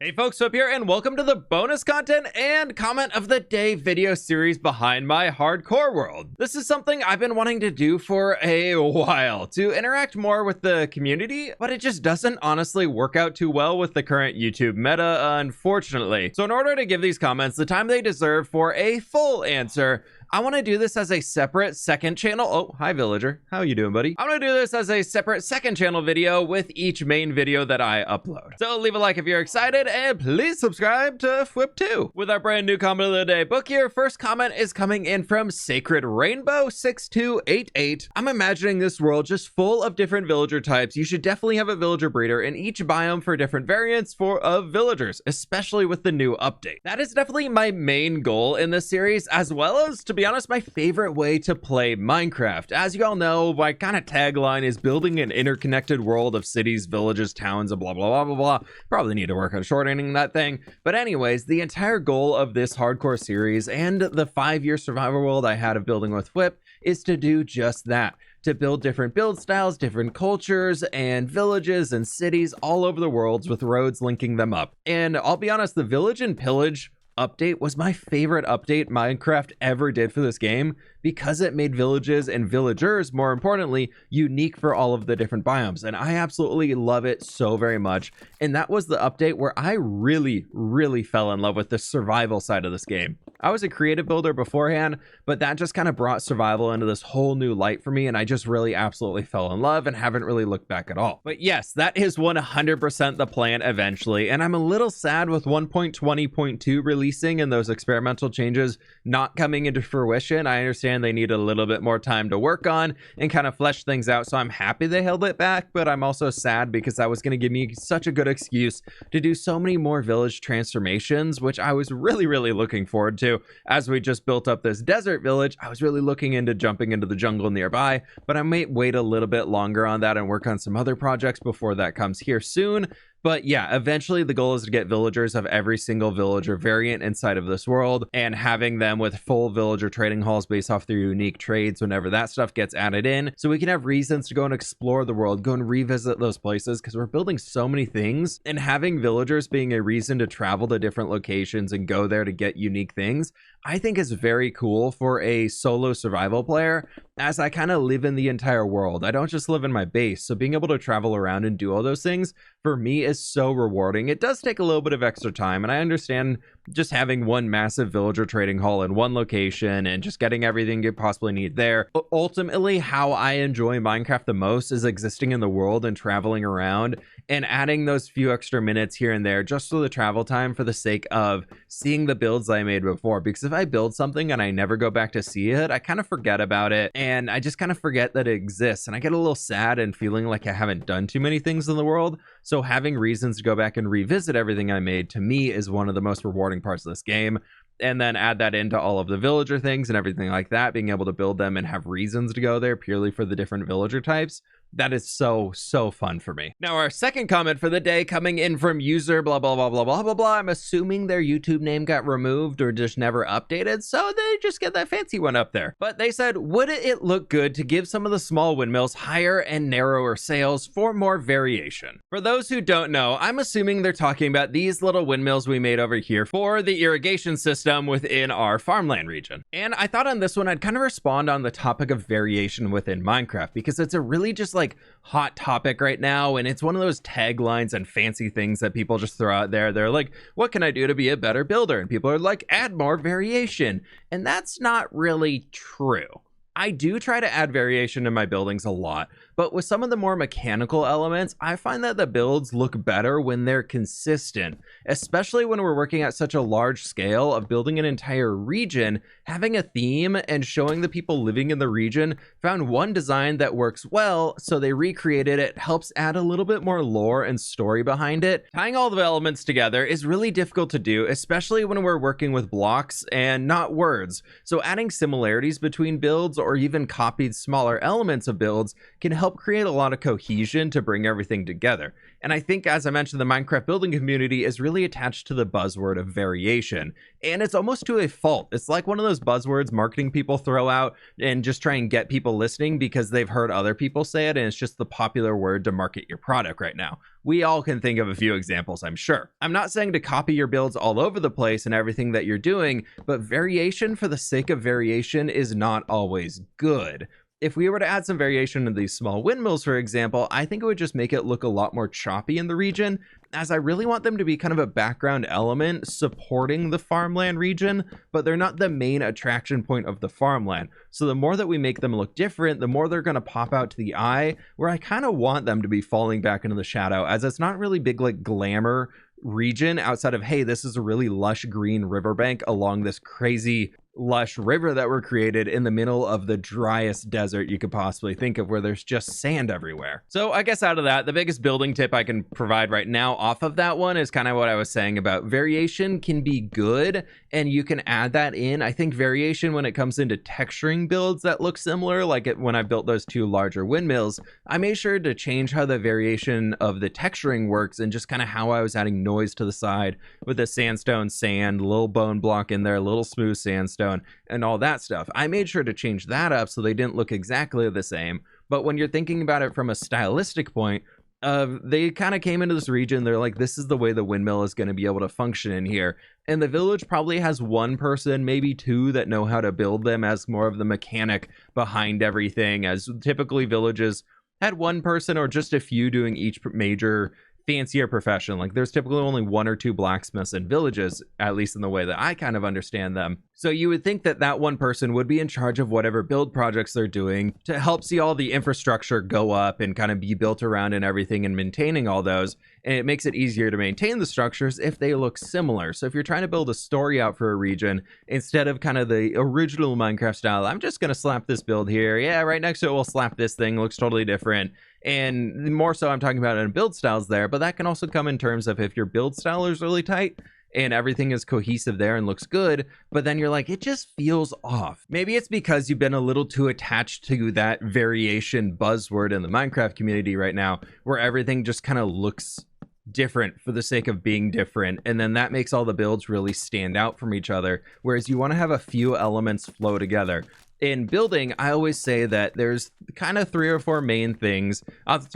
Hey folks, fWhip here, and welcome to the bonus content and comment of the day video series behind my hardcore world. This is something I've been wanting to do for a while, to interact more with the community, but it just doesn't honestly work out too well with the current YouTube meta, unfortunately. So in order to give these comments the time they deserve for a full answer, I want to do this as a separate second channel. Oh, hi villager. How you doing, buddy? I'm going to do this as a separate second channel video with each main video that I upload. So leave a like if you're excited, and please subscribe to fWhip too. With our brand new comment of the day book here, first comment is coming in from Sacred Rainbow 6288. I'm imagining this world just full of different villager types. You should definitely have a villager breeder in each biome for different variants of villagers, especially with the new update. That is definitely my main goal in this series, as well as, to be honest, my favorite way to play Minecraft. As you all know, my kind of tagline is building an interconnected world of cities, villages, towns, and blah, blah, blah, blah, blah. Probably need to work on shortening that thing. But anyways, the entire goal of this hardcore series and the 5-year survival world I had of building with fWhip is to do just that. To build different build styles, different cultures, and villages and cities all over the world with roads linking them up. And I'll be honest, the village and pillage update was my favorite update Minecraft ever did for this game, because it made villages and villagers, more importantly, unique for all of the different biomes. And I absolutely love it so very much. And that was the update where I really fell in love with the survival side of this game. I was a creative builder beforehand, but that just kind of brought survival into this whole new light for me, and I just really absolutely fell in love and haven't really looked back at all. But yes, that is 100% the plan eventually, and I'm a little sad with 1.20.2 releasing and those experimental changes not coming into fruition. I understand they need a little bit more time to work on and kind of flesh things out, so I'm happy they held it back, but I'm also sad because that was going to give me such a good excuse to do so many more village transformations, which I was really looking forward to. As we just built up this desert village, I was really looking into jumping into the jungle nearby, but I might wait a little bit longer on that and work on some other projects before that comes here soon. But yeah, eventually the goal is to get villagers of every single villager variant inside of this world, and having them with full villager trading halls based off their unique trades whenever that stuff gets added in, so we can have reasons to go and explore the world, go and revisit those places, because we're building so many things, and having villagers being a reason to travel to different locations and go there to get unique things, I think is very cool for a solo survival player, as I kind of live in the entire world. I don't just live in my base, so being able to travel around and do all those things for me is so rewarding. It does take a little bit of extra time, and I understand just having one massive villager trading hall in one location and just getting everything you possibly need there. But ultimately, how I enjoy Minecraft the most is existing in the world and traveling around and adding those few extra minutes here and there just for the travel time, for the sake of seeing the builds I made before. Because if I build something and I never go back to see it, I kind of forget about it, and I just kind of forget that it exists, and I get a little sad and feeling like I haven't done too many things in the world. So having reasons to go back and revisit everything I made, to me, is one of the most rewarding parts of this game. And then add that into all of the villager things and everything like that, being able to build them and have reasons to go there purely for the different villager types. That is so fun for me. Now, our second comment for the day coming in from user blah blah blah blah blah blah blah. I'm assuming their YouTube name got removed or just never updated, so they just get that fancy one up there. But they said, would it look good to give some of the small windmills higher and narrower sails for more variation? For those who don't know, I'm assuming they're talking about these little windmills we made over here for the irrigation system within our farmland region. And I thought on this one I'd kind of respond on the topic of variation within Minecraft, because it's a really just like hot topic right now, and it's one of those taglines and fancy things that people just throw out there. They're like, what can I do to be a better builder? And people are like, add more variation. And that's not really true. I do try to add variation in my buildings a lot, but with some of the more mechanical elements, I find that the builds look better when they're consistent, especially when we're working at such a large scale of building an entire region. Having a theme and showing the people living in the region found one design that works well, so they recreated it, helps add a little bit more lore and story behind it. Tying all the elements together is really difficult to do, especially when we're working with blocks and not words. So adding similarities between builds or even copied smaller elements of builds can help help create a lot of cohesion to bring everything together. And I think, as I mentioned, the Minecraft building community is really attached to the buzzword of variation. And it's almost to a fault. It's like one of those buzzwords marketing people throw out and just try and get people listening because they've heard other people say it, and it's just the popular word to market your product right now. We all can think of a few examples, I'm sure. I'm not saying to copy your builds all over the place and everything that you're doing, but variation for the sake of variation is not always good. If we were to add some variation to these small windmills, for example, I think it would just make it look a lot more choppy in the region, as I really want them to be kind of a background element supporting the farmland region, but they're not the main attraction point of the farmland. So the more that we make them look different, the more they're going to pop out to the eye, where I kind of want them to be falling back into the shadow, as it's not really big like glamour region outside of, hey, this is a really lush green riverbank along this crazy lush river that were created in the middle of the driest desert you could possibly think of, where there's just sand everywhere. So I guess out of that, the biggest building tip I can provide right now off of that one is kind of what I was saying about variation can be good, and you can add that in. I think variation when it comes into texturing builds that look similar, like when I built those two larger windmills, I made sure to change how the variation of the texturing works and just kind of how I was adding noise to the side with the sandstone sand, little bone block in there, little smooth sandstone, and all that stuff. I made sure to change that up so they didn't look exactly the same. But when you're thinking about it from a stylistic point, they kind of came into this region, they're like, this is the way the windmill is going to be able to function in here. And the village probably has one person, maybe two, that know how to build them as more of the mechanic behind everything, as typically villages had one person or just a few doing each major fancier profession. Like there's typically only one or two blacksmiths in villages, at least in the way that I kind of understand them. So you would think that that one person would be in charge of whatever build projects they're doing to help see all the infrastructure go up and kind of be built around and everything and maintaining all those. And it makes it easier to maintain the structures if they look similar. So if you're trying to build a story out for a region, instead of kind of the original Minecraft style, I'm just going to slap this build here. Yeah, right next to it, we'll slap this thing. Looks totally different. And more so I'm talking about in build styles there, but that can also come in terms of if your build style is really tight and everything is cohesive there and looks good, but then you're like, it just feels off. Maybe it's because you've been a little too attached to that variation buzzword in the Minecraft community right now, where everything just kind of looks different for the sake of being different, and then that makes all the builds really stand out from each other, whereas you want to have a few elements flow together. In building, I always say that there's kind of 3 or 4 main things. Off the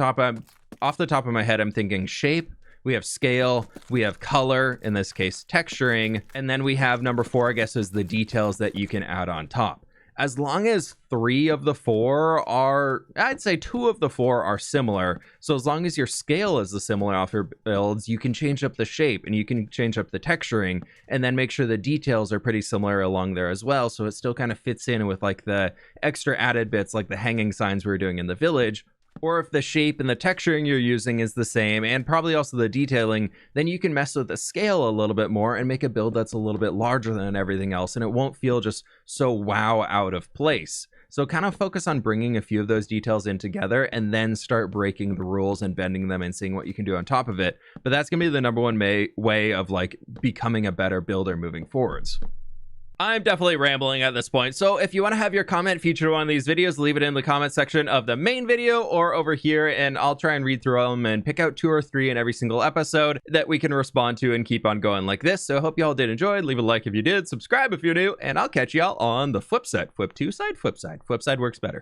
top of my head, I'm thinking shape, we have scale, we have color, in this case texturing, and then we have number 4, I guess, is the details that you can add on top. As long as 3 of the 4 are, I'd say 2 of the 4 are similar. So as long as your scale is the similar off your builds, you can change up the shape and you can change up the texturing, and then make sure the details are pretty similar along there as well. So it still kind of fits in with like the extra added bits, like the hanging signs we were doing in the village. Or if the shape and the texturing you're using is the same, and probably also the detailing, then you can mess with the scale a little bit more and make a build that's a little bit larger than everything else, and it won't feel just so wow out of place. So kind of focus on bringing a few of those details in together and then start breaking the rules and bending them and seeing what you can do on top of it. But that's going to be the number one way of like becoming a better builder moving forwards. I'm definitely rambling at this point, so if you want to have your comment featured in one of these videos, leave it in the comment section of the main video or over here, and I'll try and read through them and pick out 2 or 3 in every single episode that we can respond to and keep on going like this. So I hope y'all did enjoy. Leave a like if you did, subscribe if you're new, and I'll catch y'all on the flip side. Flip 2 side, flip side. Flip side works better.